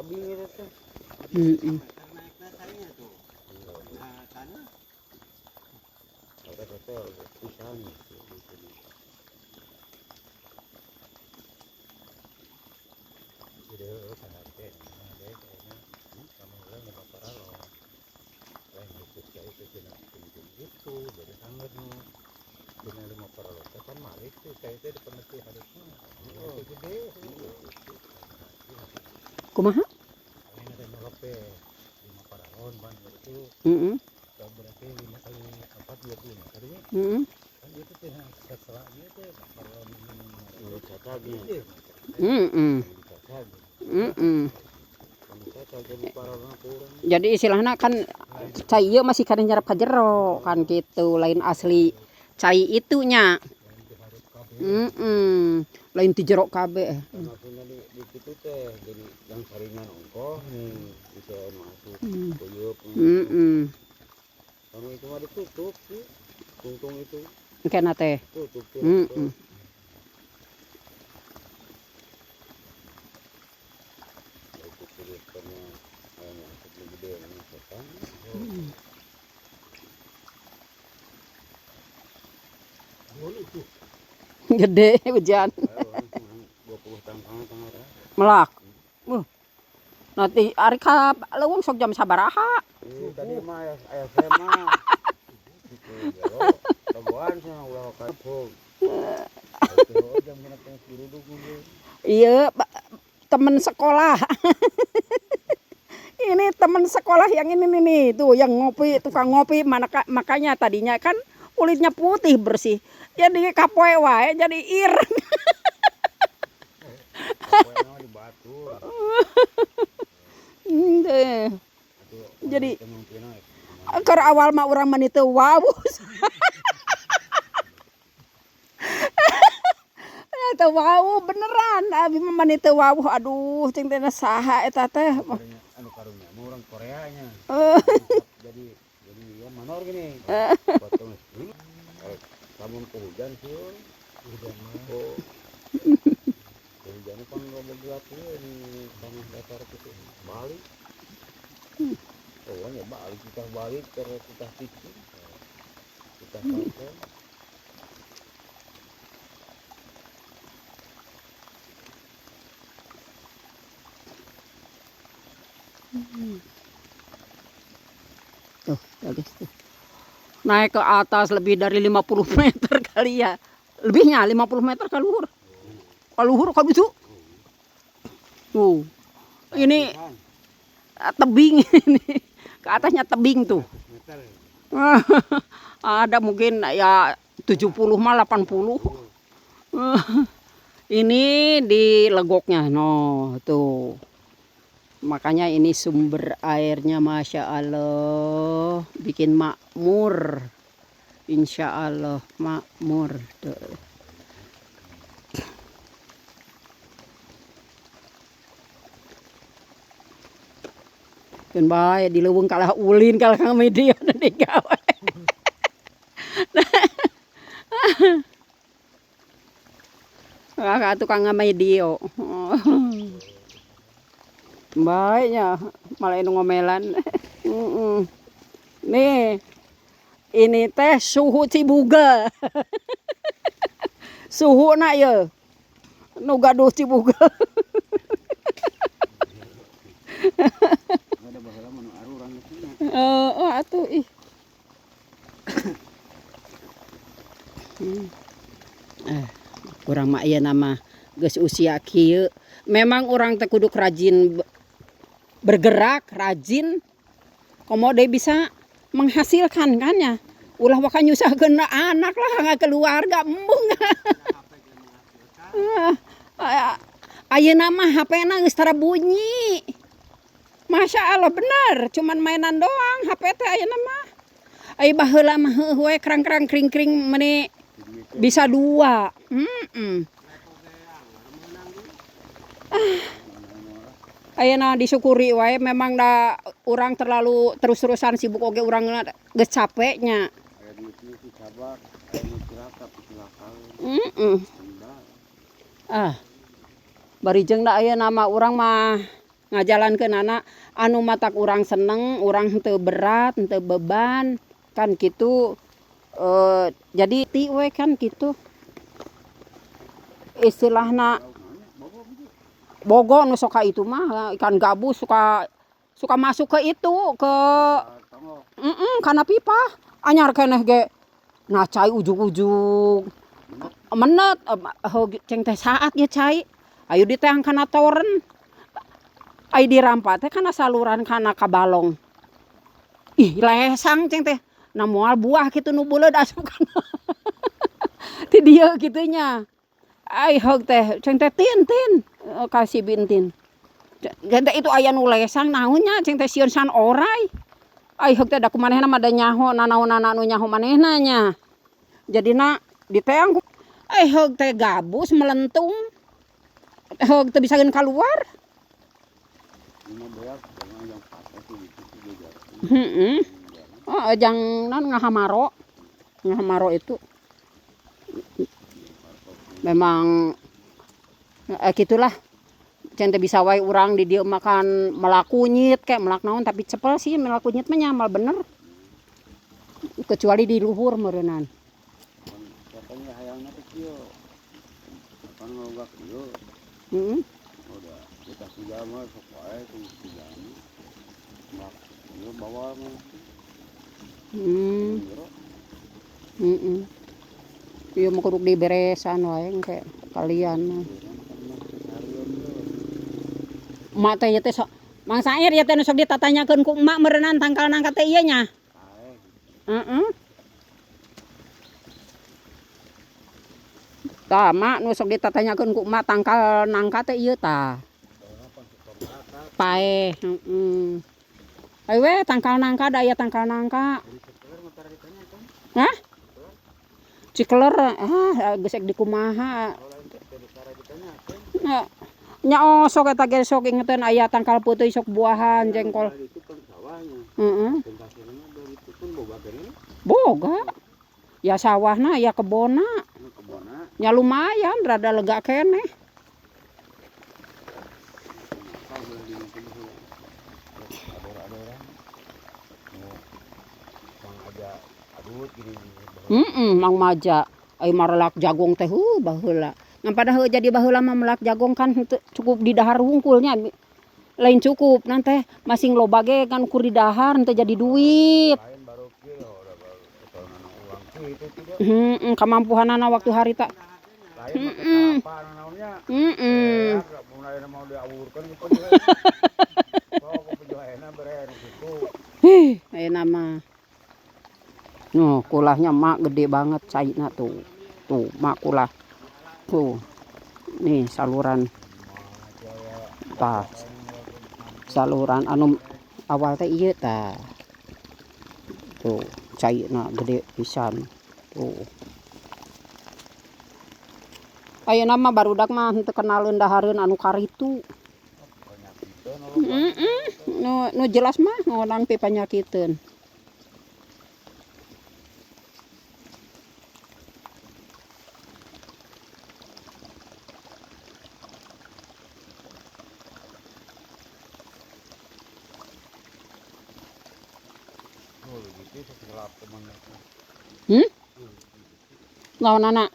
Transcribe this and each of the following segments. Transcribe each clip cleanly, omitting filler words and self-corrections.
tebing itu tuh. Naik naiknya tuh. Nah, tanah. Kata-kata pisang gitu. Video sangat keren. Nah, deh kayaknya kamu ulang nggak parah loh. Lain itu kayak itu cina gitu. Jadi sangat nih. Cina 5 parah loh. Kan malik tuh kayak itu di peneliti harusnya. Oh, gede. Kumaha? Ini ada nolape 5 paralon ban itu. Berarti 5 kali 4 20 meter ya. Kan itu tuh setelahnya tuh paralon ini cacagnya. Jadi istilahnya kan cai ieu masih kadang nyarap ka jero kan gitu, lain asli cai itunya. Lain ti jero kabeh. Maksudnya di situ teh jadi yang saringan ongkoh nih bisa masuk kuyup. Kamu itu mah ditutup sih, tungtung itu. Kena teh. Tutup. Gede hujan. 20 tahun Melak. Nanti ari ka leuweung sok jam sabaraha? Tadi mah aya saya mah. Gitu jero. Bagoan cenah ulah kapog. Jam genep diruduk gue. Iya, temen sekolah. Ini temen sekolah yang ini nih, tuh yang ngopi, tukang ngopi, makanya tadinya kan kulitnya putih bersih. Jadi kapoe wae jadi ireng. Kapoe di batu. Jadi keur awal mah urang mah teu wau. Teu wau beneran, abi mah teu wau. Aduh, cing teh saha eta teh. Anu karunya mah urang Koreanya. Jadi ya manor gini. Potong sabun ke hujan sih. Hujan mah. Hujannya kan loba gelap ya di tanah datar itu. Balik. Ya balik kita balik terus kita titik. Kita pakai. Tuh, bagus tuh. Naik ke atas lebih dari 50 meter kali ya. Lebihnya 50 meter ke luhur. Ke luhur kok itu. Tuh. Ini tebing ini. Ke atasnya tebing tuh. Ada mungkin ya 70 mah 80. Ini di legoknya. No, tuh. Makanya ini sumber airnya Masya Allah bikin makmur, Insya Allah makmur. Kan bae di leuweung kalah ulin kalah kang media di gawe. Kakak tukang ngamedio. Baiknya malah ini ngomelan. Nih, ini teh suhu Cibuga. Suhu nak ya, nu gaduh Cibuga. Atuh ih. Urang mah ieu nama geus usia kieu. Memang orang teh kudu rajin bergerak, rajin komode bisa menghasilkan kan ya. Ulah waka nyusahkeun anak lah keluarga embung. Ayeuna mah HP-na geus tara bunyi. Masya Allah bener, cuman mainan doang HP teh ayeuna mah. Ai baheula mah heuh krang-krang kring-kring meni bisa 2. Ayeuna disyukuri wae memang da urang terlalu terus-terusan sibuk oge urang geus capeknya. Barijeng da aya nama urang mah ngajalankeun anak anu matak urang seneng, urang henteu berat, henteu beban kan gitu. Jadi ti we kan gitu. Istilahna bogo nu soka itu mah ikan gabus suka masuk ke itu ke kana pipa anyar keneh ge nah cai ujug-ujug menet ceng teh saat ge cai ayo diteang kana toren ai dirampa teh kana saluran kana kabalong ih lesang ceng teh na moal buah kitu nu beuleud asup kana ti dieu kitu nya ai heug teh ceng teh tin kasih bintin ceng teh itu aya nu lesang naon nya ceng teh sieun san oray ai heug teh da kumanehna mah da nyaho nanaon-nana nu nyaho manehna nya jadina diteang ai heug teh gabus melentung heug teu bisaeun kaluar jang ngahamaro itu memang gitulah cen teh bisa wae urang di dieu makan melakunyit kayak melak naon tapi cepel sih melakunyit mah nyamal bener kecuali di luhur meureunan katanya hayangna teh kieu kan ngogak kieu udah kita sudah mah sok wae tuh dijani mak ieu bawa mah ieu mah kudu diberesan wae engke kalian mah emak teh ieu teh sok Mang Sair ieu teh nu sok ditatanyakeun ku emak meureunan tangkal nangka teh ieu nya tah mak nu sok ditatanyakeun ku emak tangkal nangka teh ieu tah paeh ayo we tangkal nangka da aya tangkal nangka hah Cikler geus di kumaha nya sok eta ge sok ingeteun aya tangkal peuteui sok buahan jengkol boga ya sawahna ya kebonna nya lumayan rada lega keneh Mang Maja ai marelak jagung teh baheula ngan padahal jadi baheula mah melak jagung kan cukup di dahar hungkulnya lain cukup nanti masing loba ge kan ukur di dahar teu jadi duit kamampuhanana waktu harita ayeuna mah kulahnya mak gede banget caina tuh mak kulah tuh nih saluran tah saluran anu awal teh ieu tah tuh caina gede pisan tuh ayeuna mah barudak mah henteu kenaleun dahareun anu karitu nu jelas mah ngonang pi panyakiteun lawan anak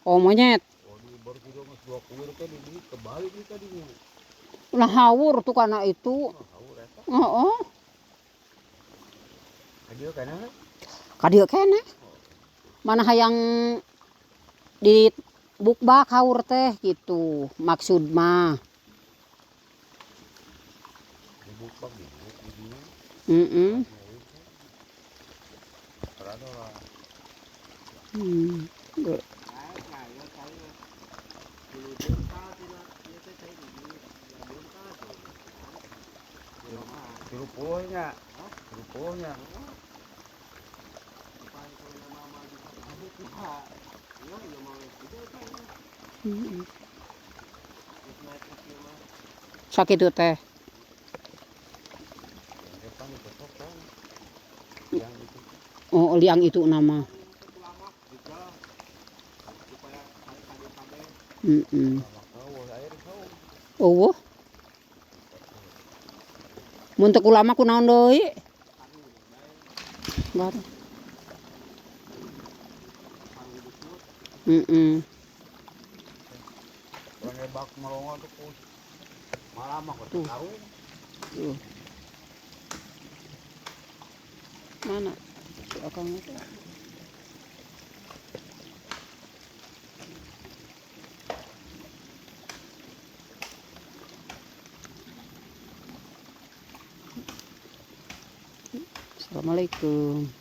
oh monyet ulah hawur tuh kana itu kadieu keneh mana hayang di bukbak haur teh gitu maksud mah Rupuhnya sakit teh oh liang itu nama oh Mun teu ulama kunaon deui? Baru. Orang hebak melongo tuh kus. Malam aku Tuh. tahu. Tuh. Mana? Si akang itu. Assalamualaikum.